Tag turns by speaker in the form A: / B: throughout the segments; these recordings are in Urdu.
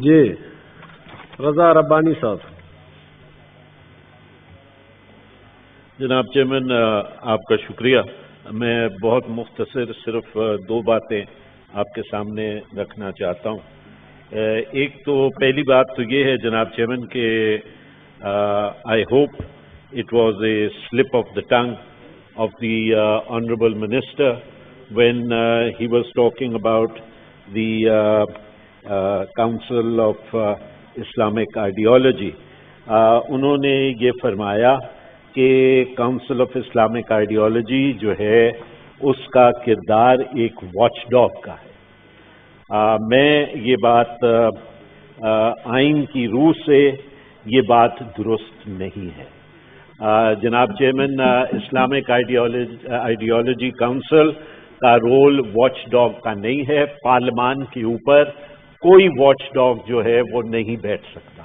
A: جی رضا ربانی صاحب.
B: جناب چیئرمین آپ کا شکریہ. میں بہت مختصر صرف دو باتیں آپ کے سامنے رکھنا چاہتا ہوں. ایک تو پہلی بات تو یہ ہے جناب چیئرمین کہ I hope it was a slip of the tongue of the honourable minister when he was talking about the Council of Islamic Ideology. انہوں نے یہ فرمایا کہ کاؤنسل آف اسلامک آئیڈیالوجی جو ہے اس کا کردار ایک واچ ڈاگ کا ہے. میں یہ بات آئین کی روح سے یہ بات درست نہیں ہے. جناب چیئرمین اسلامک آئیڈیالوجی کاؤنسل کا رول واچ ڈاگ کا نہیں ہے. پارلیمان کے اوپر کوئی واچ ڈاگ جو ہے وہ نہیں بیٹھ سکتا.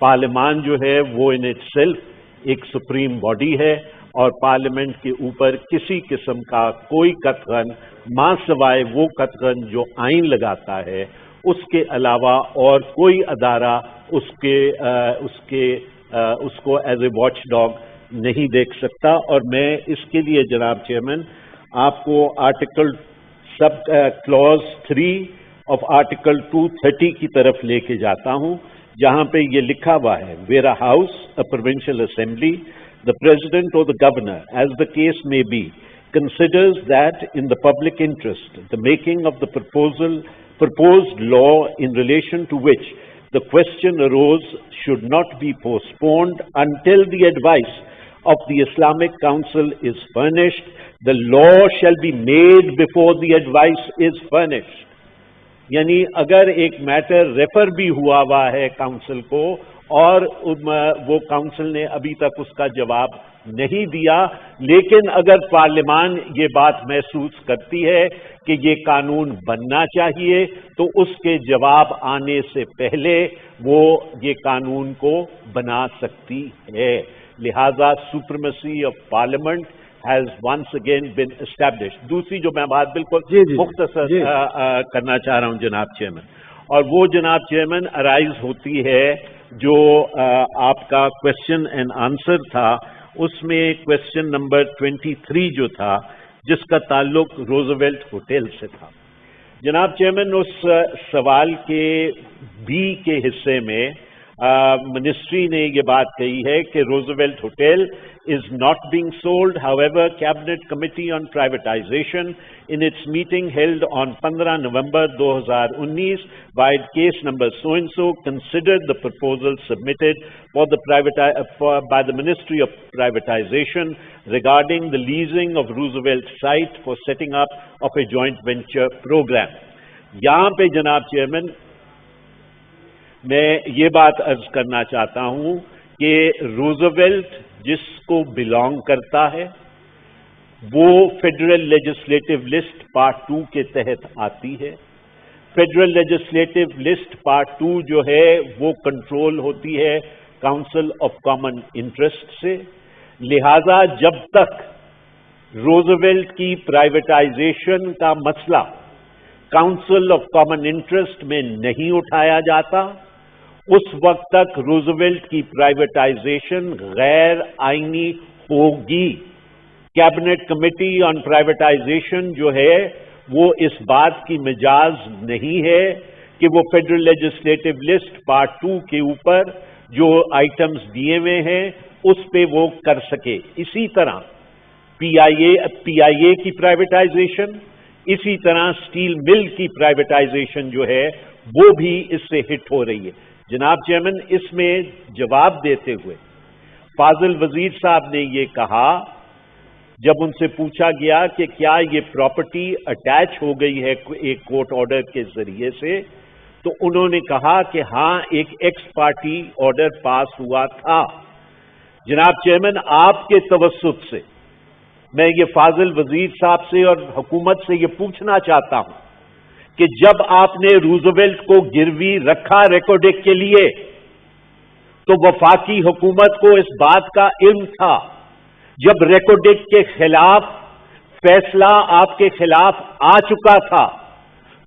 B: پارلیمان جو ہے وہ ان اٹ سیلف ایک سپریم باڈی ہے اور پارلیمنٹ کے اوپر کسی قسم کا کوئی قطغن ماں سوائے وہ قطغن جو آئین لگاتا ہے اس کے علاوہ اور کوئی ادارہ اس کو ایز اے واچ ڈاگ نہیں دیکھ سکتا. اور میں اس کے لیے جناب چیئرمین آپ کو آرٹیکل کلوز 3 آف آرٹیکل 230 کی طرف لے کے جاتا ہوں جہاں پہ یہ لکھا ہوا ہے where a house a provincial assembly the president or the governor, as the case may be, considers that in the public interest, the making of the proposed law in relation to which the question arose should not be postponed until the advice of the Islamic Council is furnished. The law shall be made before the advice is furnished. یعنی اگر ایک میٹر ریفر بھی ہوا ہے کاؤنسل کو اور وہ کاؤنسل نے ابھی تک اس کا جواب نہیں دیا، لیکن اگر پارلیمان یہ بات محسوس کرتی ہے کہ یہ قانون بننا چاہیے تو اس کے جواب آنے سے پہلے وہ یہ قانون کو بنا سکتی ہے. لہذا supremacy of parliament has once again been established. دوسری جو میں بات بالکل مختصر کرنا چاہ رہا ہوں جناب چیئرمین، اور وہ جناب چیئرمین ارائز ہوتی ہے جو آپ کا کوشچن اینڈ آنسر تھا، اس میں کوشچن نمبر 23 جو تھا جس کا تعلق روزویلٹ ہوٹل سے تھا. جناب چیئرمین اس سوال کے بی کے حصے میں منسٹری نے یہ بات کہی ہے کہ Roosevelt hotel is not being sold. However, Cabinet Committee on Privatization in its meeting held on 15 November 2019 by case number so and so considered the proposal submitted by the Ministry of Privatization regarding the leasing of Roosevelt site for setting up of a joint venture program. یہاں پہ جناب چیئرمین میں یہ بات عرض کرنا چاہتا ہوں کہ روزویلٹ جس کو بلانگ کرتا ہے وہ فیڈرل لیجسلیٹو لسٹ پارٹ 2 کے تحت آتی ہے. فیڈرل لیجسلیٹو لسٹ پارٹ 2 جو ہے وہ کنٹرول ہوتی ہے کاؤنسل آف کامن انٹرسٹ سے. لہذا جب تک روزویلٹ کی پرائیویٹائزیشن کا مسئلہ کاؤنسل آف کامن انٹرسٹ میں نہیں اٹھایا جاتا اس وقت تک روزویلٹ کی پرائیویٹائزیشن غیر آئینی ہوگی. کیبنٹ کمیٹی آن پرائیویٹائزیشن جو ہے وہ اس بات کی مجاز نہیں ہے کہ وہ فیڈرل لیجسلیٹو لسٹ پارٹ 2 کے اوپر جو آئٹمز دیے ہوئے ہیں اس پہ وہ کر سکے. اسی طرح پی آئی اے کی پرائیویٹائزیشن، اسی طرح اسٹیل مل کی پرائیویٹائزیشن جو ہے وہ بھی اس سے ہٹ ہو رہی ہے. جناب چیئرمین اس میں جواب دیتے ہوئے فاضل وزیر صاحب نے یہ کہا جب ان سے پوچھا گیا کہ کیا یہ پراپرٹی اٹیچ ہو گئی ہے ایک کورٹ آرڈر کے ذریعے سے، تو انہوں نے کہا کہ ہاں ایک ایکس پارٹی آرڈر پاس ہوا تھا. جناب چیئرمین آپ کے توسط سے میں یہ فاضل وزیر صاحب سے اور حکومت سے یہ پوچھنا چاہتا ہوں کہ جب آپ نے روزویلٹ کو گروی رکھا ریکارڈنگ کے لیے تو وفاقی حکومت کو اس بات کا علم تھا جب ریکارڈنگ کے خلاف فیصلہ آپ کے خلاف آ چکا تھا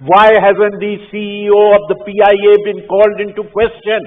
B: Why hasn't the CEO of the PIA been called into question?